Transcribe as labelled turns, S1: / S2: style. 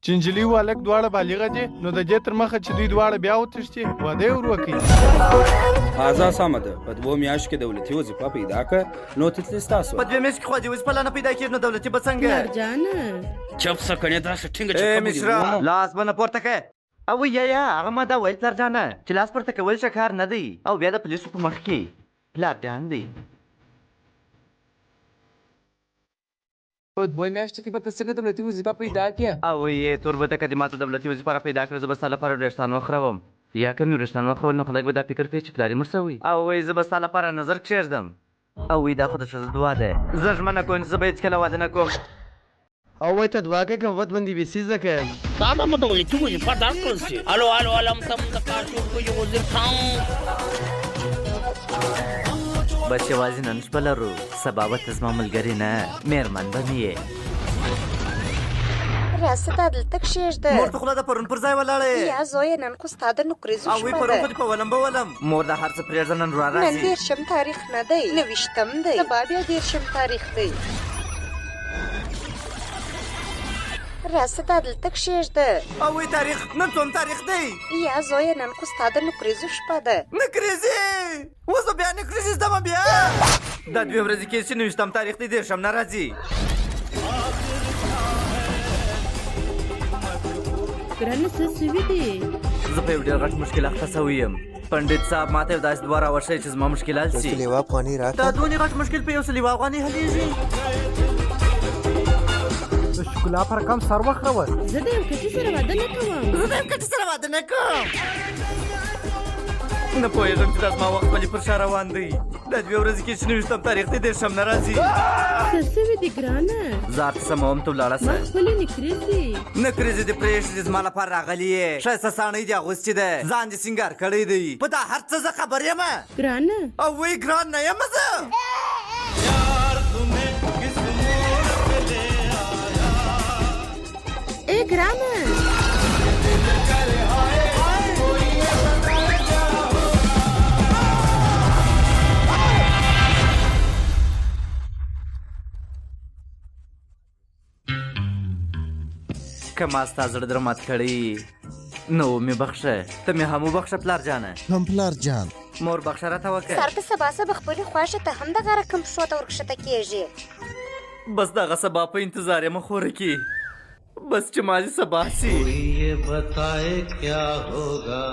S1: چې نجلۍ او هلک دواړه بالغه دي نو د دې تر مخه چې دوی دواړه بیا وتښتي واده یې ور وکړي.
S2: هذا سمه ده. په 2 میاشتو کې دولتي وظیفه پیدا کړه نو تتلې ستاسو.
S3: په 2 میاشتو کې خو دې وظیفه لا نه پیدا کېږي نو دولتي به څنګه؟
S4: مرجانه
S2: چپ څه کنې داسې ټینګه چې
S3: مشره لاس به نه پورته کړه. او یا هغه ما دا ویل پلارجانه چې لاس پورته کول ښه کار نه دی او بیا د پولیسو په مخ کې پلارجان دی.
S5: په 2 میاشتو کې به ته څنګه دولتي وظیفه پیدا کړې؟
S3: او یې توربته که دې ما ته دولتي وظیفه پیدا کړه زه به ستا لپاره وریښتان وخروم یا که مې وریښتان وخرول نو خلک به دا فکر کوي چې پلار یې مړ شوی او وایي زه به ستا لپاره نظر کښېږدم او وایي دا خو د ښځو دعا ده زه ژمنه کوم چې زه به هېڅکله واده نه کوم.
S6: او وای ته دعا کوې که وخت باندې بېسیزه کوې
S7: تا به مو دولتي وظیفه درکړل شي. الو التم د کاشور کوی وزیر خان
S3: بس یوازې نن شپه لرو سبا به ته زما ملګرې نه مېرمن به مې یې.
S8: راسه دا دلته کښېږده.
S3: مور ته خوله د پرون پر ځای ولاړې
S8: یا زویه نن خو ستا د نوکریزو
S3: او وایي
S8: شپه
S3: پرون
S8: ده.
S3: خو دې په ولم به ولم مور دا هر څه پرېږده نن را
S8: نن
S3: راځي.
S8: 10 تاریخ نه دی 29 دی سبا بیا 10 تاریخ دی. راسه دا دلته کښېږده.
S3: او وایي تاریخ نن څوم تاریخ دی؟
S8: یا زویه نن خو ستا د نوکریزو شپه ده.
S3: نکریزي اوس به بیا نکریزي زدمه بیا دا 2 ورځې کېږي چې 29 تاریخ دی 10 نه راځي.
S4: ګرانه څه سوي دي؟
S3: زه په یو ډېر غټ مشکل اخته سوی یم. پنډت صاحب ماته یو داسې دوا راوښیي چې زما مشکلات شي.
S6: لیوه افغاني راکړه.
S3: دا دونې غټ مشکل په 100 افغانۍ حلېږي.
S1: د ښکلا پر کم سر وخروه.
S4: زه د یو کټي سره واده نه کوم.
S3: زه د یو کټي سره واده نه کوم. نه پوهېږم چې دا زما وخت ولې پر شا روان دی. دا 2 ورځې کېږي چې 29 تاریخ دی 10 نه راځي.
S4: څه سوي دي ګرانه؟
S3: زه هر څه سموم ته ولاړه
S4: ما
S3: سه.
S4: خپلې نکریزې
S3: نکریزې دې پرېښې دي زما لپاره راغلي یې. ښایسته ساړی دې اغوستې ده ځان دې سینګار کړی دی. په دا هر څه زه خبر یم
S4: ګرانه
S3: او وایي ګران نه یم زه.
S4: ای ګرانه
S3: که ما ستا زړه در مات کړی نو مې بخښه ته مې هم وبخښه پلار جانه.
S6: هم پلار جان
S3: مور بخښه راته وکړه.
S8: سر په سبا سبا خپلې خواښه ته هم دغه رقم پښو ته ورکښته کېږي.
S3: بس دغه سبا په انتظار یم خوره کې بس چې مازی سبا سي.
S7: ये बताए क्या होगा